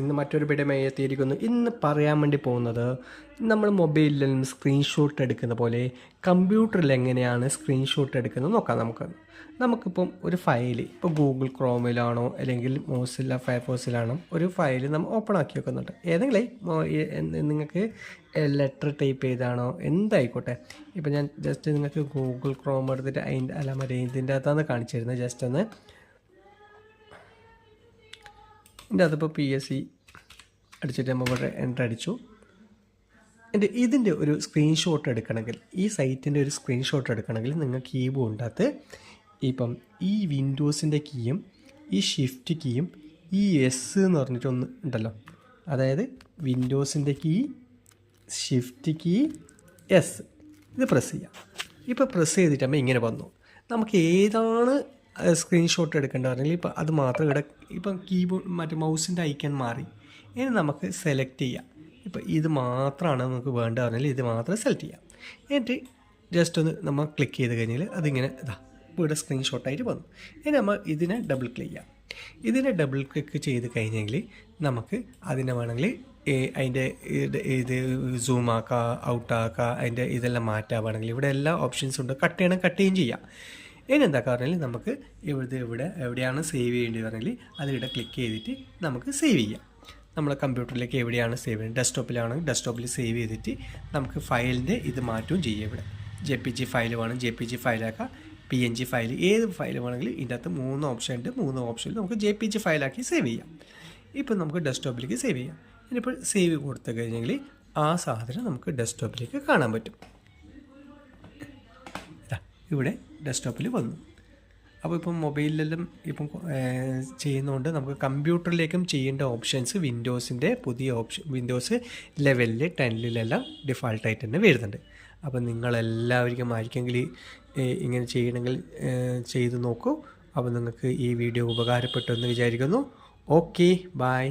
ഇന്ന് മറ്റൊരു വീഡിയോയുമായി എത്തിയിരിക്കുന്നു. ഇന്ന് പറയാൻ വേണ്ടി പോകുന്നത് നമ്മൾ മൊബൈലിൽ സ്ക്രീൻഷോട്ട് എടുക്കുന്ന പോലെ കമ്പ്യൂട്ടറിൽ എങ്ങനെയാണ് സ്ക്രീൻഷോട്ട് എടുക്കുന്നത് നോക്കാം. നമുക്കിപ്പം ഒരു ഫയൽ ഇപ്പോൾ ഗൂഗിൾ ക്രോമിലാണോ അല്ലെങ്കിൽ മോസില്ല ഫയർഫോക്സിലാണോ ഒരു ഫയൽ നമ്മൾ ഓപ്പൺ ആക്കി വെക്കുന്നുണ്ട്. ഏതെങ്കിലും നിങ്ങൾക്ക് ലെറ്റർ ടൈപ്പ് ചെയ്താണോ എന്തായിക്കോട്ടെ. ഇപ്പോൾ ഞാൻ ജസ്റ്റ് നിങ്ങൾക്ക് ഗൂഗിൾ ക്രോം എടുത്തിട്ട് ഇതിൻ്റെ അകത്താണ് കാണിച്ചു തരുന്നത്. ജസ്റ്റ് ഒന്ന് ഇതിൻ്റെ അതിപ്പോൾ PSC അടിച്ചിട്ട് നമ്മൾ ഇവിടെ എൻ്റർ അടിച്ചു. ഇതിൻ്റെ ഒരു സ്ക്രീൻഷോട്ട് എടുക്കണമെങ്കിൽ ഈ സൈറ്റിൻ്റെ ഒരു സ്ക്രീൻഷോട്ട് എടുക്കണമെങ്കിൽ നിങ്ങൾ കീബോർഡിനകത്ത് ഇപ്പം ഈ വിൻഡോസിൻ്റെ കീയും ഈ ഷിഫ്റ്റ് കീയും ഈ എസ് എന്ന് പറഞ്ഞിട്ടൊന്ന് ഉണ്ടല്ലോ, അതായത് വിൻഡോസിൻ്റെ കീ ഷിഫ്റ്റ് കീ എസ് ഇത് പ്രസ് ചെയ്യാം. ഇപ്പോൾ പ്രസ് ചെയ്തിട്ടാകുമ്പോൾ ഇങ്ങനെ വന്നു. നമുക്ക് ഏതാണ് സ്ക്രീൻഷോട്ട് എടുക്കേണ്ടത് പറഞ്ഞാൽ ഇപ്പം അത് മാത്രം ഇവിടെ ഇപ്പം കീബോർഡ് മറ്റേ മൗസിൻ്റെ ഐക്കൺ മാറി. ഇനി നമുക്ക് സെലക്ട് ചെയ്യാം. ഇപ്പം ഇത് മാത്രമാണ് നമുക്ക് വേണ്ടത് പറഞ്ഞാൽ ഇത് മാത്രം സെലക്ട് ചെയ്യാം. എന്നിട്ട് ജസ്റ്റ് ഒന്ന് നമ്മൾ ക്ലിക്ക് ചെയ്ത് കഴിഞ്ഞാൽ അതിങ്ങനെ ഇവിടെ സ്ക്രീൻഷോട്ടായിട്ട് വന്നു. ഇനി നമ്മൾ ഇതിനെ ഡബിൾ ക്ലിക്ക് ചെയ്യാം. ഇതിനെ ഡബിൾ ക്ലിക്ക് ചെയ്ത് കഴിഞ്ഞെങ്കിൽ നമുക്ക് അതിനെ വേണമെങ്കിൽ അതിൻ്റെ ഇത് സൂം ആക്കുക, ഔട്ടാക്കുക, അതിൻ്റെ ഇതെല്ലാം മാറ്റാവുകയാണെങ്കിൽ ഇവിടെ എല്ലാ ഓപ്ഷൻസും ഉണ്ട്. കട്ട് ചെയ്യണം, കട്ട് ചെയ്യുകയും ചെയ്യാം. ഇനി എന്താ പറഞ്ഞാൽ നമുക്ക് എവിടെയാണ് സേവ് ചെയ്യേണ്ടത് പറഞ്ഞാൽ അതിവിടെ ക്ലിക്ക് ചെയ്തിട്ട് നമുക്ക് സേവ് ചെയ്യാം. നമ്മളെ കമ്പ്യൂട്ടറിലേക്ക് എവിടെയാണ് സേവ് ചെയ്യുന്നത്, ഡെസ്ക്ടോപ്പിലാണെങ്കിൽ ഡെസ്ക്ടോപ്പിൽ സേവ് ചെയ്തിട്ട് നമുക്ക് ഫയലിൻ്റെ ഇത് മാറ്റുകയും ചെയ്യാം. ഇവിടെ JPG ഫയൽ വേണം, JPG ഫയലാക്കാം, PNG ഫയൽ, ഏത് ഫയൽ വേണമെങ്കിലും ഇതിൻ്റെ അകത്ത് 3 ഓപ്ഷൻ ഉണ്ട്. 3 ഓപ്ഷനിൽ നമുക്ക് JPG ഫയലാക്കി സേവ് ചെയ്യാം. ഇപ്പോൾ നമുക്ക് ഡെസ്ക്ടോപ്പിലേക്ക് സേവ് ചെയ്യാം. ഇനിയിപ്പോൾ സേവ് കൊടുത്തു കഴിഞ്ഞെങ്കിൽ ആ സാധനം നമുക്ക് ഡെസ്ക്ടോപ്പിലേക്ക് കാണാൻ പറ്റും. ഇവിടെ ഡെസ്ക്ടോപ്പിൽ വന്നു. അപ്പോൾ ഇപ്പം മൊബൈലിലെല്ലാം ഇപ്പം ചെയ്യുന്നതുകൊണ്ട് നമുക്ക് കമ്പ്യൂട്ടറിലേക്കും ചെയ്യേണ്ട ഓപ്ഷൻസ് വിൻഡോസിൻ്റെ പുതിയ ഓപ്ഷൻ വിൻഡോസ് 11 10 ഡിഫാൾട്ടായിട്ട് തന്നെ വരുന്നുണ്ട്. അപ്പം നിങ്ങളെല്ലാവർക്കും ആയിരിക്കെങ്കിൽ ഇങ്ങനെ ചെയ്യണമെങ്കിൽ ചെയ്ത് നോക്കൂ. അപ്പോൾ നിങ്ങൾക്ക് ഈ വീഡിയോ ഉപകാരപ്പെട്ടു എന്ന് വിചാരിക്കുന്നു. Okay, by.